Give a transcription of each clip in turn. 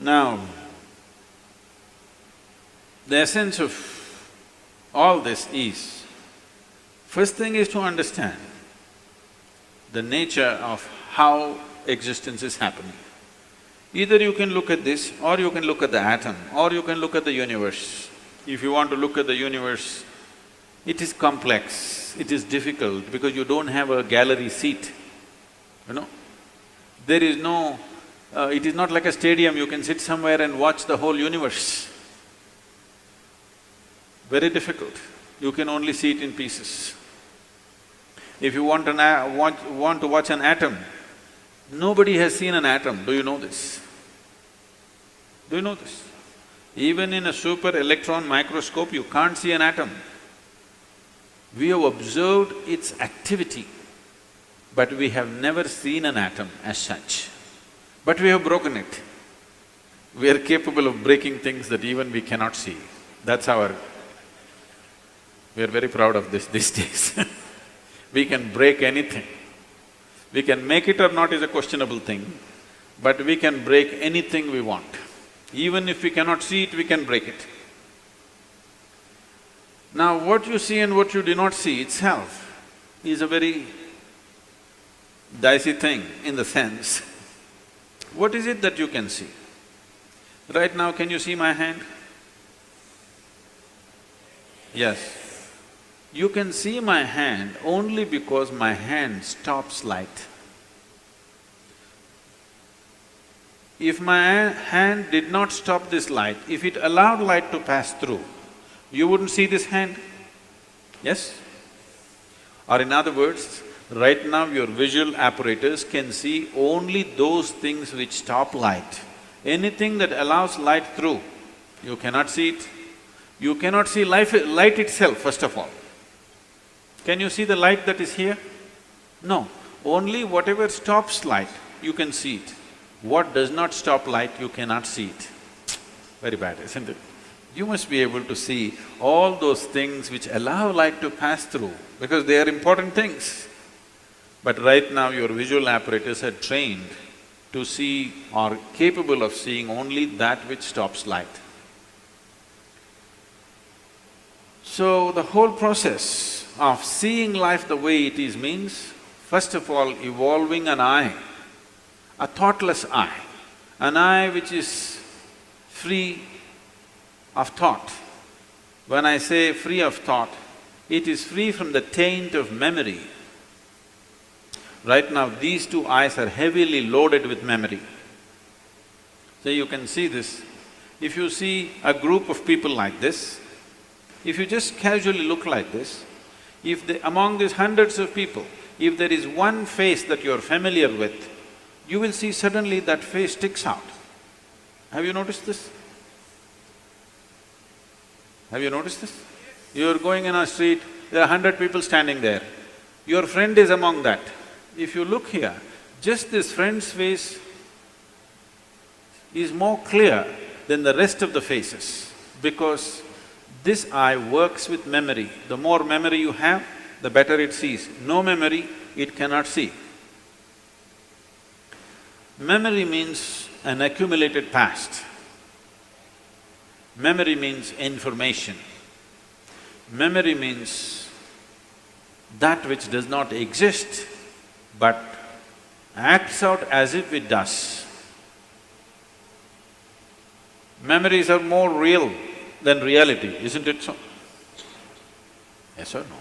Now, the essence of all this is, first thing is to understand the nature of how existence is happening. Either you can look at this, or you can look at the atom, or you can look at the universe. If you want to look at the universe, it is complex, it is difficult because you don't have a gallery seat, you know. There is no… it is not like a stadium, you can sit somewhere and watch the whole universe. Very difficult, you can only see it in pieces. If you want to watch an atom, nobody has seen an atom, do you know this? Do you know this? Even in a super electron microscope, you can't see an atom. We have observed its activity, but we have never seen an atom as such. But we have broken it. We are capable of breaking things that even we cannot see. That's our… we are very proud of this these days. We can break anything. We can make it or not is a questionable thing, but we can break anything we want. Even if we cannot see it, we can break it. Now, what you see and what you do not see itself is a very dicey thing in the sense, what is it that you can see? Right now, can you see my hand? Yes. You can see my hand only because my hand stops light. If my hand did not stop this light, if it allowed light to pass through, you wouldn't see this hand, yes? Or in other words, right now your visual apparatus can see only those things which stop light. Anything that allows light through, you cannot see it. You cannot see light itself, first of all. Can you see the light that is here? No. Only whatever stops light, you can see it. What does not stop light, you cannot see it. Very bad, isn't it? You must be able to see all those things which allow light to pass through, because they are important things. But right now your visual apparatus are trained to see or capable of seeing only that which stops light. So the whole process of seeing life the way it is means, first of all, evolving an eye, a thoughtless eye, an eye which is free of thought. When I say free of thought, it is free from the taint of memory. Right now, these two eyes are heavily loaded with memory. So you can see this. If you see a group of people like this, if you just casually look like this, among these hundreds of people, if there is one face that you're familiar with, you will see suddenly that face sticks out. Have you noticed this? Have you noticed this? You're going in a street, there are 100 people standing there. Your friend is among that. If you look here, just this friend's face is more clear than the rest of the faces, because this eye works with memory. The more memory you have, the better it sees. No memory, it cannot see. Memory means an accumulated past. Memory means information. Memory means that which does not exist but acts out as if it does. Memories are more real than reality, isn't it so? Yes or no?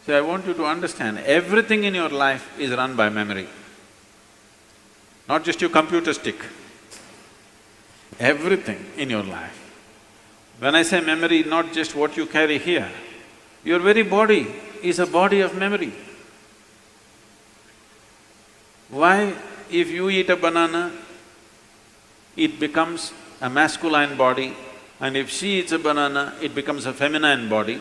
So I want you to understand, everything in your life is run by memory. Not just your computer stick, everything in your life. When I say memory, not just what you carry here, your very body is a body of memory. Why? If you eat a banana, it becomes a masculine body, and if she eats a banana, it becomes a feminine body,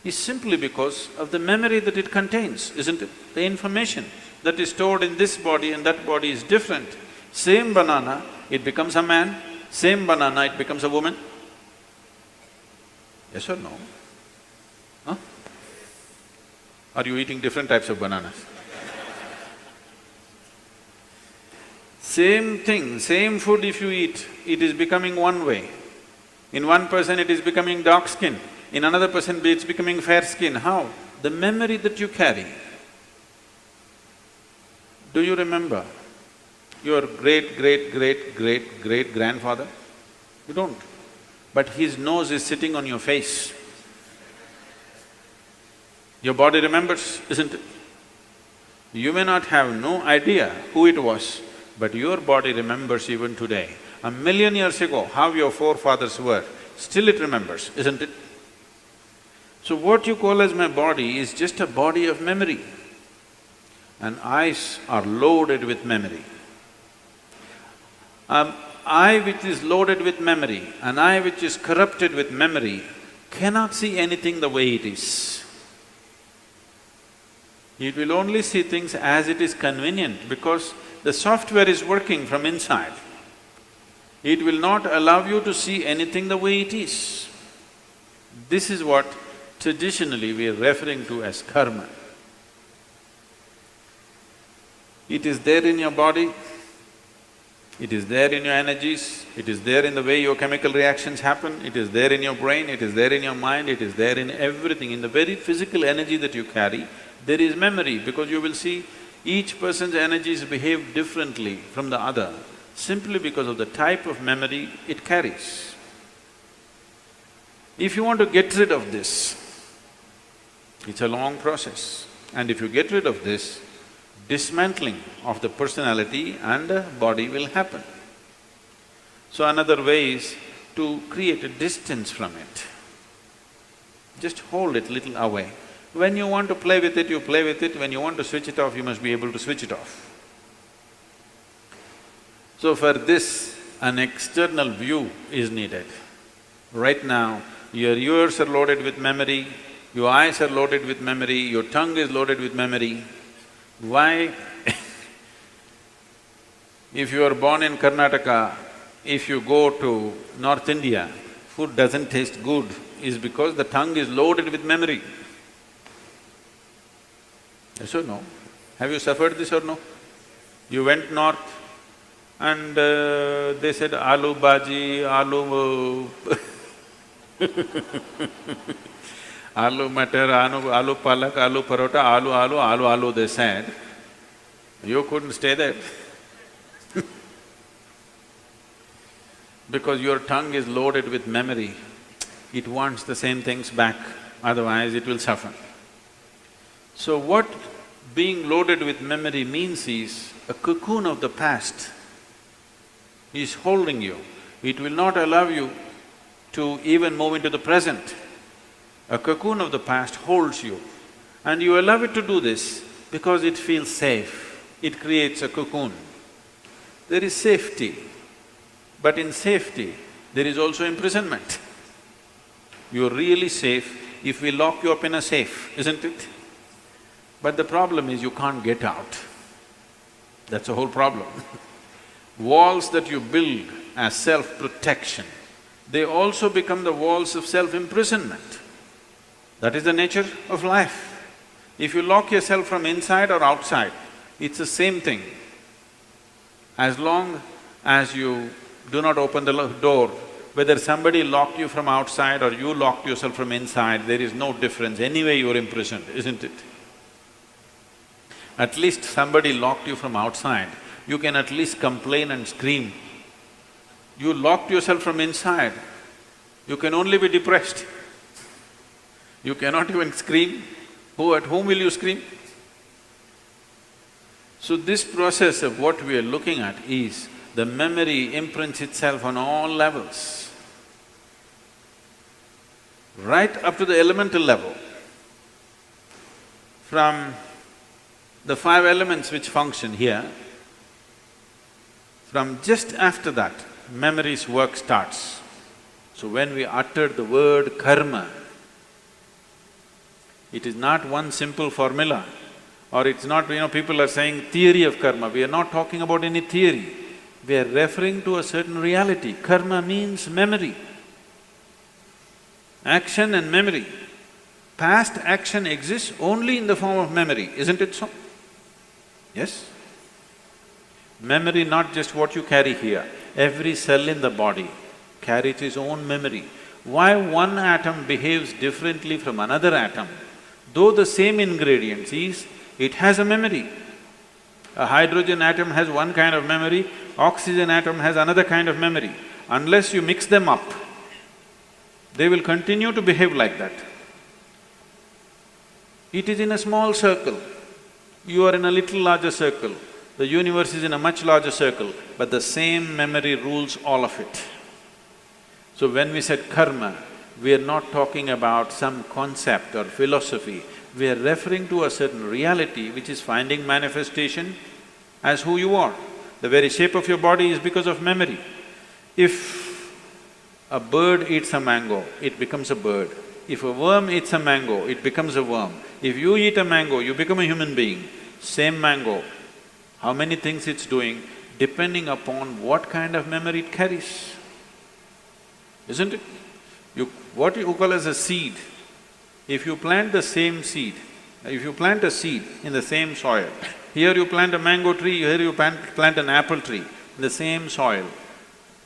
is simply because of the memory that it contains, isn't it? The information that is stored in this body and that body is different. Same banana, it becomes a man, same banana, it becomes a woman. Yes or no? Huh? Are you eating different types of bananas? Same thing, same food if you eat, it is becoming one way. In one person it is becoming dark skin, in another person it's becoming fair skin. How? The memory that you carry. Do you remember your great-great-great-great-great-grandfather? You don't. But his nose is sitting on your face. Your body remembers, isn't it? You may not have no idea who it was, but your body remembers even today. 1,000,000 years ago, how your forefathers were, still it remembers, isn't it? So what you call as my body is just a body of memory. And eyes are loaded with memory. Eye which is loaded with memory, an eye which is corrupted with memory, cannot see anything the way it is. It will only see things as it is convenient because the software is working from inside. It will not allow you to see anything the way it is. This is what traditionally we are referring to as karma. It is there in your body, it is there in your energies, it is there in the way your chemical reactions happen, it is there in your brain, it is there in your mind, it is there in everything. In the very physical energy that you carry, there is memory because you will see each person's energies behave differently from the other simply because of the type of memory it carries. If you want to get rid of this, it's a long process. And if you get rid of this, dismantling of the personality and the body will happen. So another way is to create a distance from it. Just hold it little away. When you want to play with it, you play with it. When you want to switch it off, you must be able to switch it off. So for this, an external view is needed. Right now, your ears are loaded with memory, your eyes are loaded with memory, your tongue is loaded with memory. Why? If you are born in Karnataka, if you go to North India, food doesn't taste good, is because the tongue is loaded with memory. Yes or no? Have you suffered this or no? You went north and they said aloo bhaji, aloo aloo matar, aloo palak, aloo parota, aloo, they said. You couldn't stay there because your tongue is loaded with memory. It wants the same things back, otherwise it will suffer. So what being loaded with memory means is a cocoon of the past is holding you. It will not allow you to even move into the present. A cocoon of the past holds you and you allow it to do this because it feels safe. It creates a cocoon. There is safety, but in safety, there is also imprisonment. You're really safe if we lock you up in a safe, isn't it? But the problem is you can't get out. That's the whole problem. Walls that you build as self-protection, they also become the walls of self-imprisonment. That is the nature of life. If you lock yourself from inside or outside, it's the same thing. As long as you do not open the door, whether somebody locked you from outside or you locked yourself from inside, there is no difference. Anyway you're imprisoned, isn't it? At least somebody locked you from outside, you can at least complain and scream. You locked yourself from inside, you can only be depressed. You cannot even scream. At whom will you scream? So this process of what we are looking at is the memory imprints itself on all levels, right up to the elemental level. From the 5 elements which function here, from just after that, memory's work starts. So when we utter the word karma, it is not one simple formula, or it's not, people are saying theory of karma. We are not talking about any theory. We are referring to a certain reality. Karma means memory, action and memory. Past action exists only in the form of memory, isn't it so? Yes? Memory, not just what you carry here, every cell in the body carries its own memory. Why one atom behaves differently from another atom, though the same ingredients is, it has a memory. A hydrogen atom has one kind of memory, oxygen atom has another kind of memory. Unless you mix them up, they will continue to behave like that. It is in a small circle, you are in a little larger circle, the universe is in a much larger circle, but the same memory rules all of it. So when we said karma, we are not talking about some concept or philosophy, we are referring to a certain reality which is finding manifestation as who you are. The very shape of your body is because of memory. If a bird eats a mango, it becomes a bird. If a worm eats a mango, it becomes a worm. If you eat a mango, you become a human being. Same mango, how many things it's doing, depending upon what kind of memory it carries, isn't it? What you call as a seed, if you plant the same seed, if you plant a seed in the same soil, here you plant a mango tree, here you plant an apple tree in the same soil,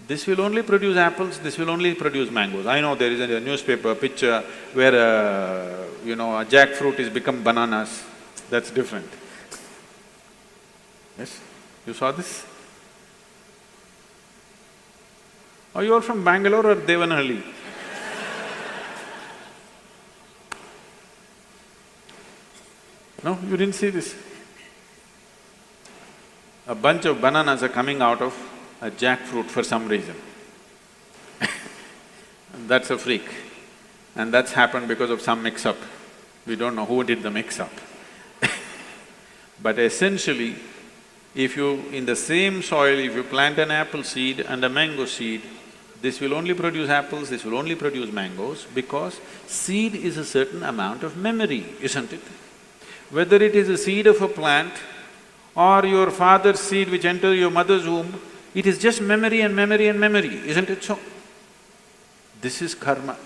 this will only produce apples, this will only produce mangoes. I know there is a newspaper picture where a jackfruit is become bananas, that's different. Yes? You saw this? Are you all from Bangalore or Devanahalli? No, you didn't see this? A bunch of bananas are coming out of a jackfruit for some reason. That's a freak. And that's happened because of some mix-up. We don't know who did the mix-up. But essentially, if you… in the same soil, if you plant an apple seed and a mango seed, this will only produce apples, this will only produce mangoes, because seed is a certain amount of memory, isn't it? Whether it is a seed of a plant or your father's seed which entered your mother's womb, it is just memory and memory and memory, isn't it so? This is karma,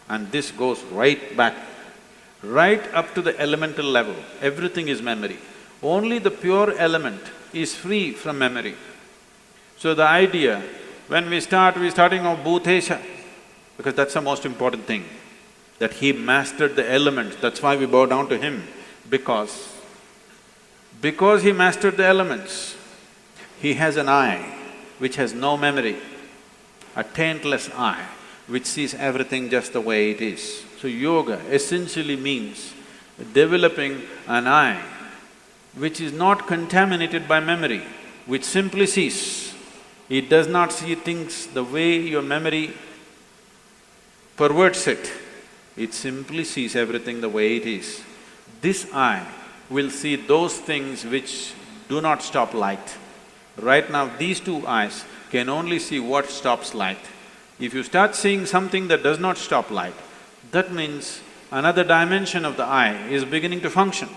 and this goes right back, right up to the elemental level, everything is memory. Only the pure element is free from memory. So the idea, when we're starting off Bhutesha, because that's the most important thing, that he mastered the elements, that's why we bow down to him, because he mastered the elements, he has an eye which has no memory, a taintless eye which sees everything just the way it is. So yoga essentially means developing an eye which is not contaminated by memory, which simply sees. It does not see things the way your memory perverts it, it simply sees everything the way it is. This eye will see those things which do not stop light. Right now, these two eyes can only see what stops light. If you start seeing something that does not stop light, that means another dimension of the eye is beginning to function.